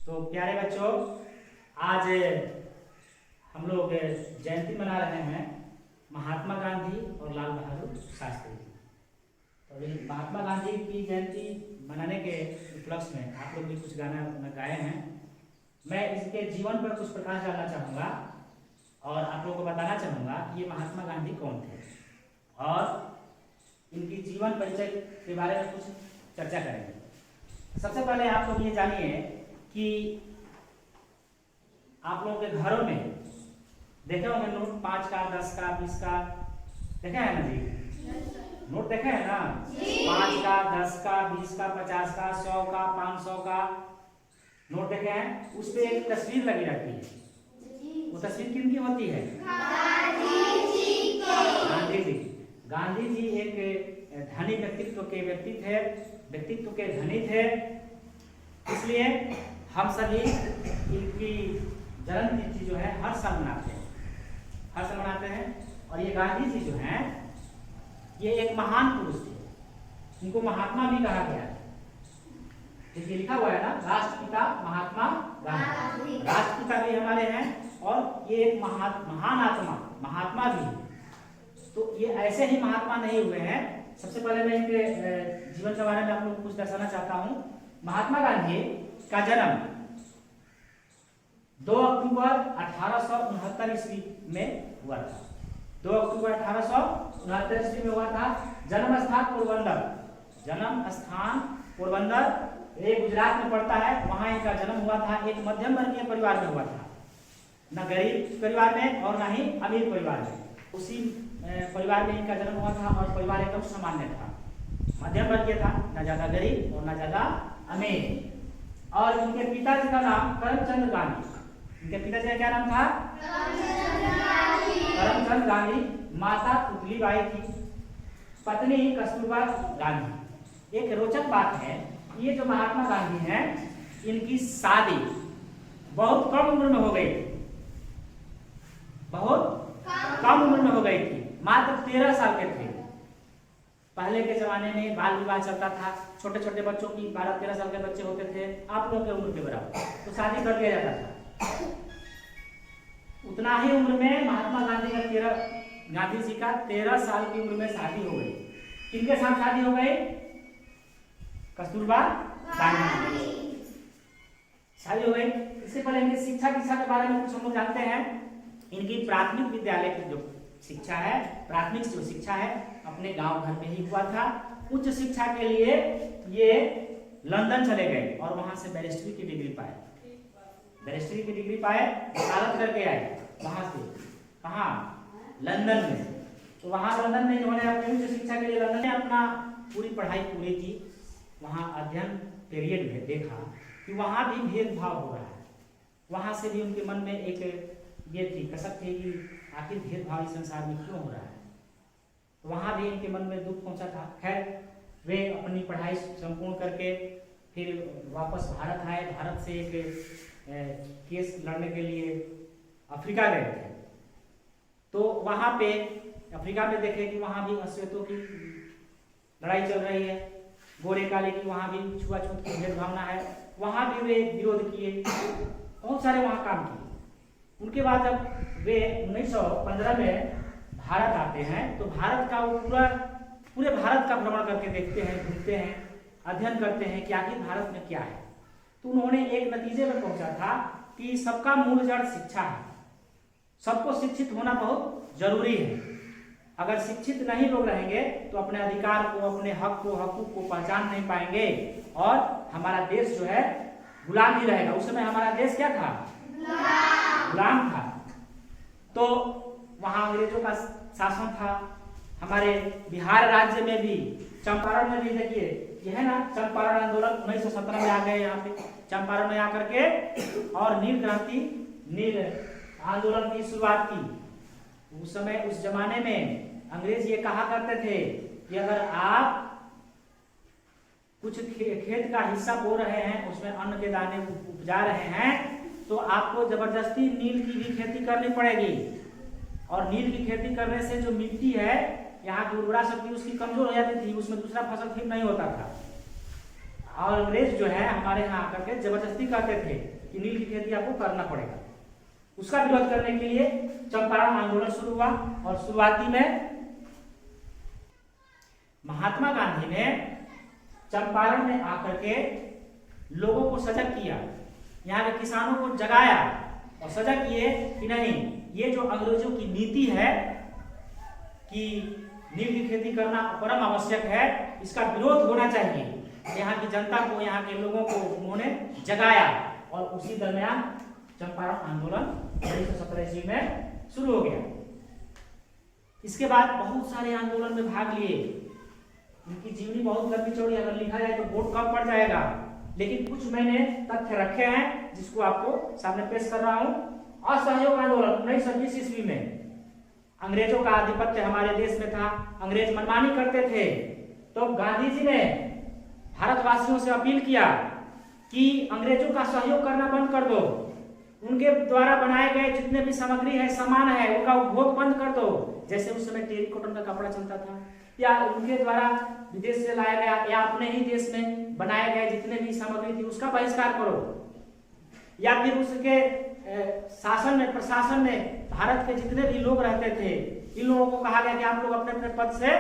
तो प्यारे बच्चों, आज हम लोग जयंती मना रहे हैं महात्मा गांधी और लाल बहादुर शास्त्री की। तो महात्मा गांधी की जयंती मनाने के उपलक्ष्य में आप लोग भी कुछ गाना गाए हैं। मैं इसके जीवन पर कुछ प्रकाश डालना चाहूँगा और आप लोगों को बताना चाहूँगा कि ये महात्मा गांधी कौन थे और इनकी जीवन परिचय के बारे में कुछ चर्चा करेंगे। सबसे पहले आप लोग ये जानिए कि आप लोगों के घरों में देखे होंगे नोट 5 का, 10 का, 20 का, देखे हैं ना जी? नोट देखे हैं ना? 5 का, 10 का, 20 का, 50 का, 100 का, 500 का नोट देखे हैं। उस पे एक तस्वीर लगी रहती है। वो तस्वीर किनकी होती है? गांधी जी। गांधी जी एक धनी व्यक्तित्व के धनी थे। इसलिए हम सभी इनकी जन्म तिथि जो है हर साल मनाते हैं। और ये गांधी जी जो हैं ये एक महान पुरुष थे। इनको महात्मा भी कहा गया है। देखिए लिखा हुआ है ना, राष्ट्रपिता महात्मा गांधी। राष्ट्रपिता भी हमारे हैं और ये एक महान आत्मा महात्मा भी है। तो ये ऐसे ही महात्मा नहीं हुए हैं। सबसे पहले मैं इनके जीवन के बारे में आप लोग को कुछ दर्शाना चाहता हूँ। महात्मा गांधी का जन्म 2 अक्टूबर 1869 ईस्वी में हुआ था। 2 अक्टूबर 1869 ईस्वी में हुआ था। जन्म स्थान पोरबंदर, ये गुजरात में पड़ता है। वहां इनका जन्म हुआ था। एक मध्यम वर्गीय परिवार में हुआ था, न गरीब परिवार में और न ही अमीर परिवार में। उसी परिवार में इनका जन्म हुआ था और परिवार एकदम सामान्य था, मध्यम वर्गीय था, न ज्यादा गरीब और न ज्यादा अमीर। और इनके पिताजी का नाम करमचंद गांधी। इनके पिताजी का क्या नाम था? करमचंद गांधी। माता पुतलीबाई थी, पत्नी कस्तूरबा गांधी। एक रोचक बात है, ये जो महात्मा गांधी हैं इनकी शादी बहुत कम उम्र में हो गई थी। बहुत कम उम्र में हो गई थी, मात्र 13 साल के थे। पहले के जमाने में बाल विवाह चलता था। छोटे छोटे बच्चों की 12-13 साल के बच्चे होते थे, आप लोगों के उम्र के बराबर, तो शादी कर दिया जाता था। उतना ही उम्र में महात्मा गांधी जी का 13 साल की उम्र में शादी हो गई। किनके साथ शादी हो गई? कस्तूरबा गांधी शादी हो गई। इससे पहले इनकी शिक्षा के बारे में कुछ हम लोग जानते हैं। इनकी प्राथमिक विद्यालय की जो शिक्षा है, प्राथमिक जो शिक्षा है अपने गांव घर में ही हुआ था। उच्च शिक्षा के लिए ये लंदन चले गए और वहां से बैरिस्ट्री की डिग्री पाए। वकालत करके आए वहां से। कहाँ? लंदन में। तो वहां लंदन में इन्होंने अपनी उच्च शिक्षा के लिए लंदन में अपना पूरी पढ़ाई पूरी की। वहां अध्ययन पीरियड में देखा कि वहां भी भेदभाव हो रहा है। वहां से भी उनके मन में एक ये थी, कसक थी कि आखिर भेदभाव इस संसार में क्यों हो रहा है। तो वहां भी इनके मन में दुख पहुंचा था। खैर, वे अपनी पढ़ाई संपूर्ण करके फिर वापस भारत आए। भारत से एक केस लड़ने के लिए अफ्रीका गए थे। तो वहां पे अफ्रीका में देखे कि वहां भी अश्वेतों की लड़ाई चल रही है, गोरे काले की वहां भी छुआछूत की भेदभावना है। वहां भी वे विरोध किए, बहुत सारे वहां काम किए। उनके बाद जब वे 1915 में भारत आते हैं तो भारत का वो पूरे भारत का भ्रमण करके देखते हैं, घूमते हैं, अध्ययन करते हैं कि आखिर भारत में क्या है। तो उन्होंने एक नतीजे में पहुंचा था कि सबका मूल जड़ शिक्षा है। सबको शिक्षित होना बहुत जरूरी है। अगर शिक्षित नहीं लोग रहेंगे तो अपने अधिकार को, अपने हक को, हकूक को पहचान नहीं पाएंगे और हमारा देश जो है गुलाम ही रहेगा। उस समय हमारा देश क्या था? गुलाम था। तो वहां अंग्रेजों का शासन था। हमारे बिहार राज्य में भी, चंपारण में भी देखिए, यह है ना चंपारण आंदोलन 1917 में आ गए यहाँ पे। चंपारण में आकर के और नील आंदोलन की शुरुआत की। उस समय, उस जमाने में अंग्रेज ये कहा करते थे कि अगर आप कुछ खेत का हिस्सा बो रहे हैं, उसमें अन्न के दाने उपजा रहे हैं, तो आपको जबरदस्ती नील की भी खेती करनी पड़ेगी। और नील की खेती करने से जो मिट्टी है, यहाँ की उर्वरा शक्ति उसकी कमजोर हो जाती थी, उसमें दूसरा फसल ठीक नहीं होता था। और अंग्रेज जो है हमारे यहाँ आकर के जबरदस्ती करते थे कि नील की खेती आपको करना पड़ेगा। उसका विरोध करने के लिए चंपारण आंदोलन शुरू हुआ और शुरुआती में महात्मा गांधी ने चंपारण में आकर के लोगों को सजग किया, यहाँ के किसानों को जगाया और सजग किए कि नहीं, ये जो अंग्रेजों की नीति है कि नील की खेती करना परम आवश्यक है, इसका विरोध होना चाहिए। यहाँ की जनता को, यहाँ के लोगों को उन्होंने जगाया और उसी दरमियान चंपारण आंदोलन 1917 ईस्वी में शुरू हो गया। इसके बाद बहुत सारे आंदोलन में भाग लिए। इनकी जीवनी बहुत लंबी चौड़ी, अगर लिखा जाए तो बोर्ड कम पड़ जाएगा, लेकिन कुछ मैंने तथ्य रखे हैं जिसको आपको सामने पेश कर रहा हूं। असहयोग आंदोलन 1920 ईस्वी में अंग्रेजों का आधिपत्य हमारे देश में था, अंग्रेज मनमानी करते थे, तो गांधी जी ने भारतवासियों से अपील किया कि अंग्रेजों का सहयोग करना बंद कर दो, उनके द्वारा बनाए गए जितने भी सामग्री है, सामान है, उनका उपभोग बंद कर दो। जैसे उस समय टेरिकॉटन का कपड़ा चलता था, या उनके द्वारा विदेश से लाया गया या अपने ही देश में बनाए गए जितने भी सामग्री थी उसका बहिष्कार करो, या फिर उसके शासन में, प्रशासन में भारत के जितने भी लोग रहते थे, इन लोगों को कहा गया कि आप लोग अपने अपने पद से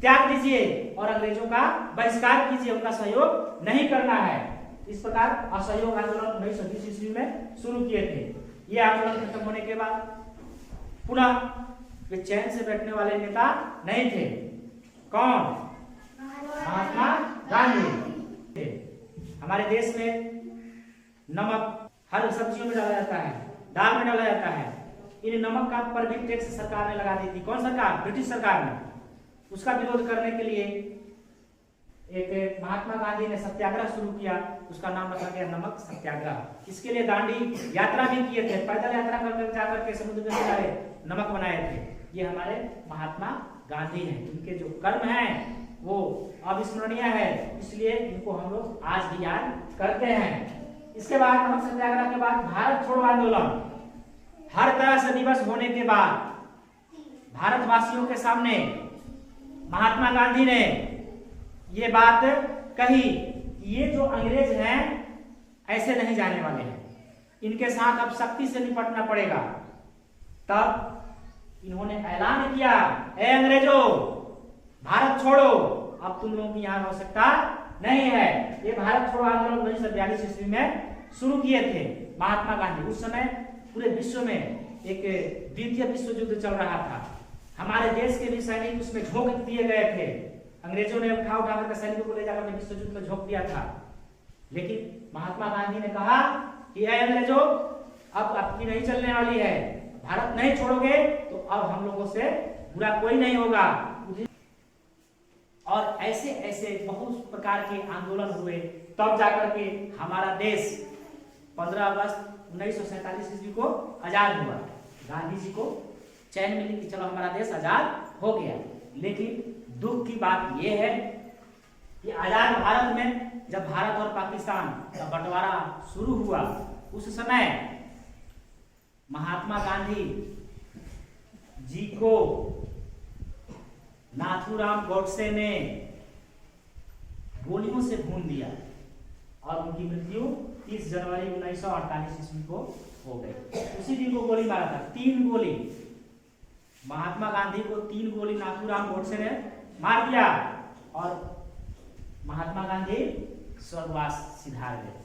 त्याग दीजिए और अंग्रेजों का बहिष्कार कीजिए, उनका सहयोग नहीं करना है। इस प्रकार असहयोग आंदोलन 1920 ईस्वी में शुरू किए थे। ये आंदोलन खत्म होने के बाद पुनः वे चैन से बैठने वाले नेता नहीं थे। कौन? महात्मा गांधी थे। हमारे देश में नमक हर सब्जियों में डाला जाता है, दाल में डाला जाता है। इन नमक का पर भी टैक्स सरकार ने लगा दी थी। कौन सरकार? ब्रिटिश सरकार ने। उसका विरोध करने के लिए एक महात्मा गांधी ने सत्याग्रह शुरू किया, उसका नाम रखा गया नमक सत्याग्रह। इसके लिए दांडी यात्रा भी किए थे, पैदल यात्रा कर जाकर के समुद्र के किनारे नमक बनाए थे। ये हमारे महात्मा गांधी हैं, इनके जो कर्म हैं वो अविस्मरणीय है, इसलिए इनको हम लोग आज भी याद करते हैं। इसके बाद नमक सत्याग्रह के बाद भारत छोड़ो आंदोलन। हर तरह से दिवस होने के बाद भारतवासियों के सामने महात्मा गांधी ने ये बात कही, ये जो अंग्रेज हैं ऐसे नहीं जाने वाले हैं, इनके साथ अब सख्ती से निपटना पड़ेगा। तब इन्होंने ऐलान किया, ए अंग्रेजों, भारत छोड़ो, अब तुम लोगों की यहाँ आवश्यकता नहीं है। ये भारत छोड़ो आंदोलन 1942 ईस्वी में शुरू किए थे महात्मा गांधी। उस समय पूरे विश्व में एक द्वितीय विश्व युद्ध चल रहा था। हमारे देश के भी सैनिक उसमें झोंक दिए गए थे। अंग्रेजों ने उठा कर सैनिकों को ले जाकर विश्व युद्ध में झोंक दिया था। लेकिन महात्मा गांधी ने कहा कि अंग्रेजों, अब आपकी नहीं चलने वाली है, भारत नहीं छोड़ोगे तो अब हम लोगों से बुरा कोई नहीं होगा। और ऐसे ऐसे बहुत प्रकार के आंदोलन हुए, तब जाकर के हमारा देश 15 अगस्त 1947 ईस्वी को आजाद हुआ। गांधी जी को चैन मिली कि चलो हमारा देश आजाद हो गया। लेकिन दुख की बात यह है कि आजाद भारत में जब भारत और पाकिस्तान का बंटवारा शुरू हुआ, उस समय महात्मा गांधी जी को नाथूराम गोडसे ने गोलियों से भून दिया और उनकी मृत्यु 30 जनवरी 1948 ईस्वी को हो गई। उसी दिन को गोली मारा था, 3 गोली। महात्मा गांधी को 3 गोली नाथूराम गोडसे ने मार दिया और महात्मा गांधी स्वर्गवास सिधार गए।